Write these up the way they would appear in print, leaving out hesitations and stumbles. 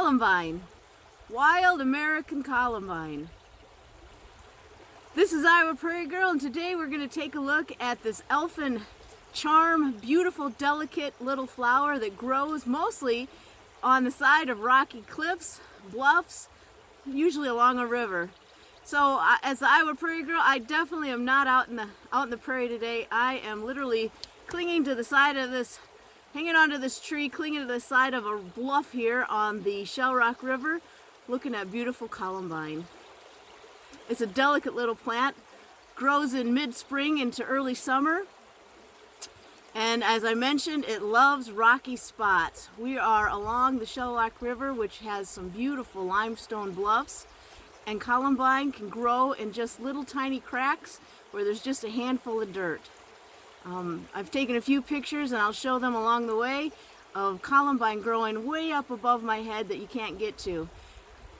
Columbine, wild American Columbine. This is Iowa Prairie Girl, and today we're going to take a look at this elfin charm, beautiful, delicate little flower that grows mostly on the side of rocky cliffs, bluffs, usually along a river. So as the Iowa Prairie Girl, I definitely am not out in the prairie today. I am literally clinging to the side of this, hanging onto this tree, clinging to the side of a bluff here on the Shell Rock River, looking at beautiful columbine. It's a delicate little plant, grows in mid-spring into early summer, and as I mentioned, it loves rocky spots. We are along the Shell Rock River, which has some beautiful limestone bluffs, and columbine can grow in just little tiny cracks where there's just a handful of dirt. I've taken a few pictures, and I'll show them along the way, of columbine growing way up above my head that you can't get to.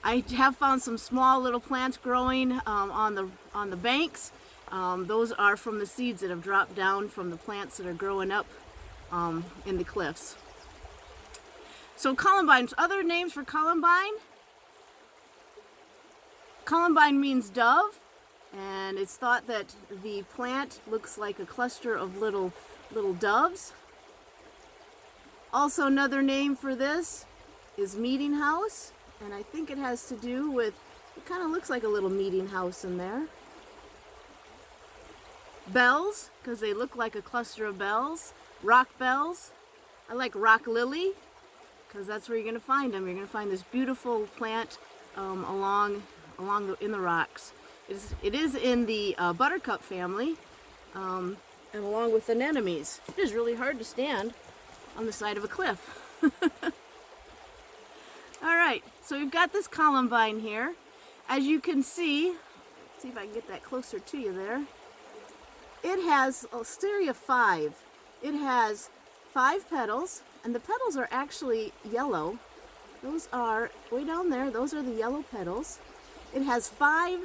I have found some small little plants growing on the banks. Those are from the seeds that have dropped down from the plants that are growing up in the cliffs. So columbine, other names for columbine. Columbine means dove, and it's thought that the plant looks like a cluster of little doves. Also, another name for this is meeting house, and I think it has to do with, it kind of looks like a little meeting house in there. Bells, because they look like a cluster of bells. Rock bells. I like rock lily, because that's where you're going to find them. You're going to find this beautiful plant in the rocks. It is in the buttercup family, and along with anemones. It is really hard to stand on the side of a cliff. Alright, so we've got this columbine here. As you can see, let's see if I can get that closer to you there. It has a series of 5. It has 5 petals, and the petals are actually yellow. Those are way down there. Those are the yellow petals. It has 5.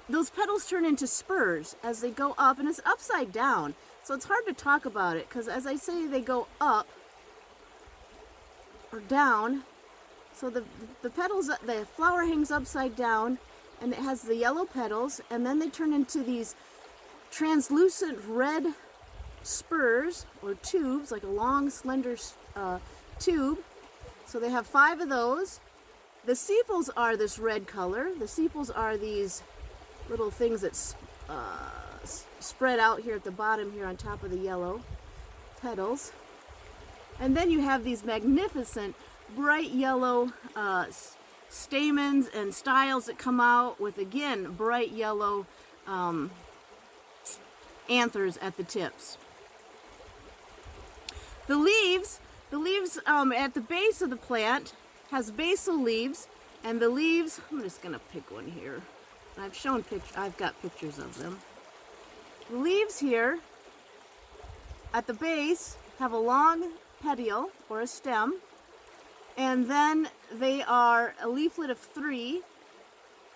Those petals turn into spurs as they go up, and it's upside down. So it's hard to talk about it, because as I say, they go up or down. So the petals, the flower hangs upside down, and it has the yellow petals, and then they turn into these translucent red spurs or tubes, like a long slender tube. So they have 5 of those. The sepals are this red color. The sepals are these little things that spread out here at the bottom here on top of the yellow petals. And then you have these magnificent bright yellow stamens and styles that come out with, again, bright yellow anthers at the tips. The leaves at the base of the plant has basal leaves, and the leaves, I'm just going to pick one here. I've got pictures of them. The leaves here at the base have a long petiole or a stem, and then they are a leaflet of 3,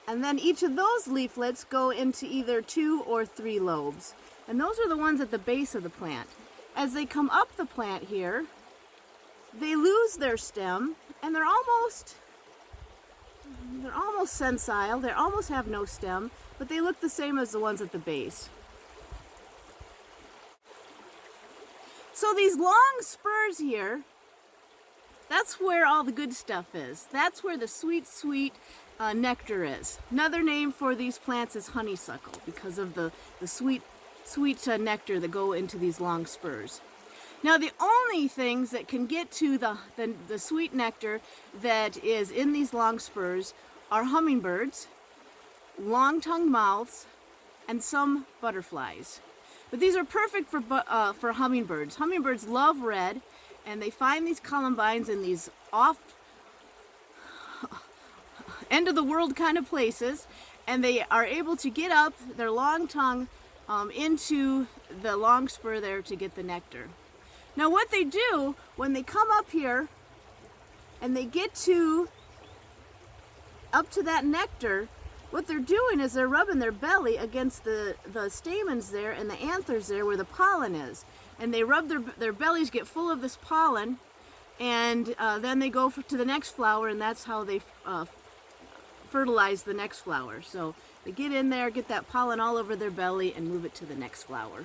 and then each of those leaflets go into either 2 or 3 lobes, and those are the ones at the base of the plant. As they come up the plant here, they lose their stem, and they're almost sessile. They almost have no stem, but they look the same as the ones at the base. So these long spurs here, that's where all the good stuff is. That's where the sweet, sweet nectar is. Another name for these plants is honeysuckle, because of the sweet nectar that go into these long spurs. Now, the only things that can get to the sweet nectar that is in these long spurs are hummingbirds, long-tongued moths, and some butterflies. But these are perfect for hummingbirds. Hummingbirds love red, and they find these columbines in these off end of the world kind of places, and they are able to get up their long tongue into the long spur there to get the nectar. Now what they do when they come up here and they get up to that nectar, what they're doing is they're rubbing their belly against the stamens there and the anthers there where the pollen is. And they rub their bellies, get full of this pollen, and then they go to the next flower, and that's how they fertilize the next flower. So they get in there, get that pollen all over their belly, and move it to the next flower.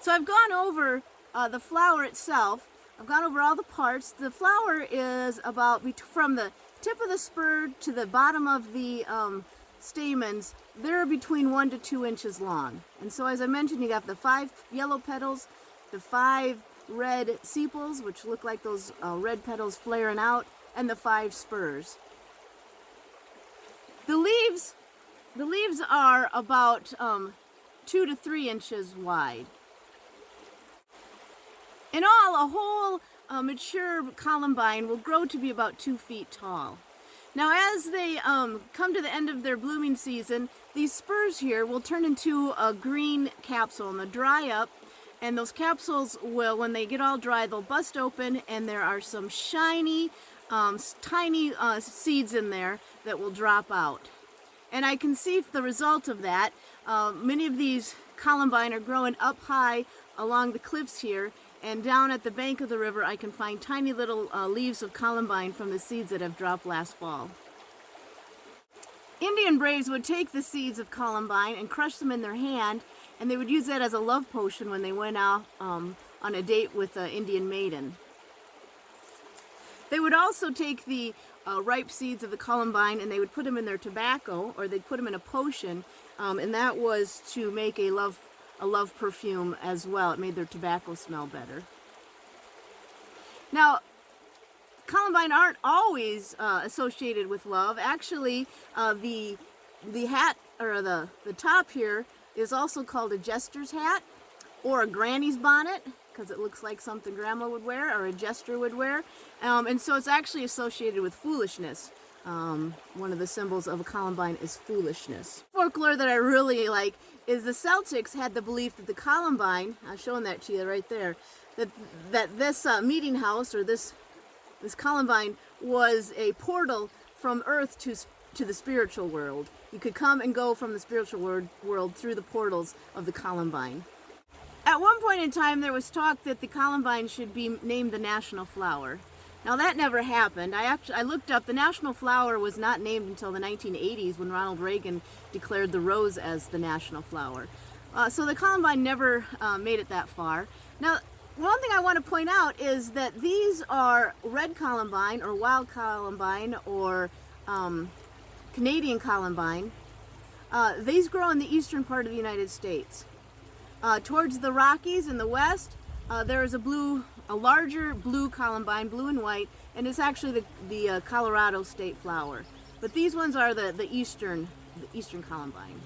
So I've gone over the flower itself. I've gone over all the parts. The flower is about from the tip of the spur to the bottom of the stamens. They're between 1 to 2 inches long. And so, as I mentioned, you got the 5 yellow petals, the 5 red sepals, which look like those red petals flaring out, and the 5 spurs. The leaves are about 2 to 3 inches wide. In all, a whole mature columbine will grow to be about 2 feet tall. Now, as they come to the end of their blooming season, these spurs here will turn into a green capsule, and they'll dry up, and those capsules will, when they get all dry, they'll bust open, and there are some shiny, tiny seeds in there that will drop out. And I can see the result of that. Many of these columbine are growing up high along the cliffs here, and down at the bank of the river I can find tiny little leaves of columbine from the seeds that have dropped last fall. Indian braves would take the seeds of columbine and crush them in their hand, and they would use that as a love potion when they went out on a date with an Indian maiden. They would also take the ripe seeds of the columbine and they would put them in their tobacco, or they'd put them in a potion, and that was to make a love perfume as well. It made their tobacco smell better. Now, columbine aren't always associated with love. Actually, the hat, or the top here, is also called a jester's hat, or a granny's bonnet, because it looks like something grandma would wear, or a jester would wear. And so it's actually associated with foolishness. One of the symbols of a columbine is foolishness. Folklore that I really like is the Celtics had the belief that the columbine, I'm showing that to you right there, that this meeting house, or this columbine, was a portal from earth to the spiritual world. You could come and go from the spiritual world through the portals of the columbine. At one point in time, there was talk that the columbine should be named the national flower. Now, that never happened. I looked up, the national flower was not named until the 1980s, when Ronald Reagan declared the rose as the national flower. So the columbine never made it that far. Now, one thing I want to point out is that these are red columbine, or wild columbine, or Canadian columbine. These grow in the eastern part of the United States. Towards the Rockies in the west, there is a larger blue columbine, blue and white, and it's actually the Colorado state flower. But these ones are the eastern columbine.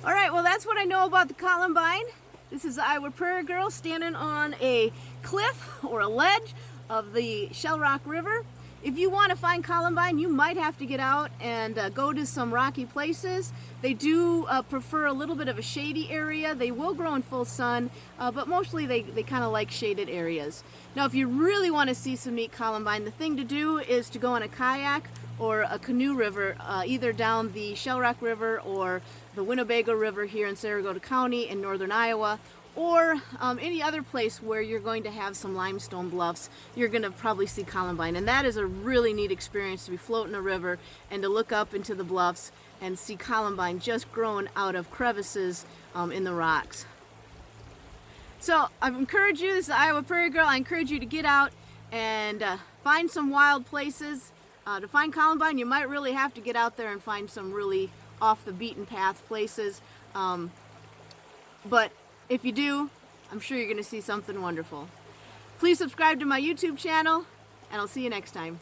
All right, well, that's what I know about the columbine. This is the Iowa Prairie Girl standing on a cliff or a ledge of the Shell Rock River. If you want to find columbine, you might have to get out and go to some rocky places. They do prefer a little bit of a shady area. They will grow in full sun, but mostly they kind of like shaded areas. Now, if you really want to see some neat columbine, the thing to do is to go on a kayak or a canoe river, either down the Shell Rock River or the Winnebago River here in Sarasota County in northern Iowa, or any other place where you're going to have some limestone bluffs. You're going to probably see columbine, and that is a really neat experience, to be floating a river and to look up into the bluffs and see columbine just growing out of crevices in the rocks. So I encourage you, this is the Iowa Prairie Girl, I encourage you to get out and find some wild places. To find columbine, you might really have to get out there and find some really off the beaten path places, but if you do, I'm sure you're going to see something wonderful. Please subscribe to my YouTube channel, and I'll see you next time.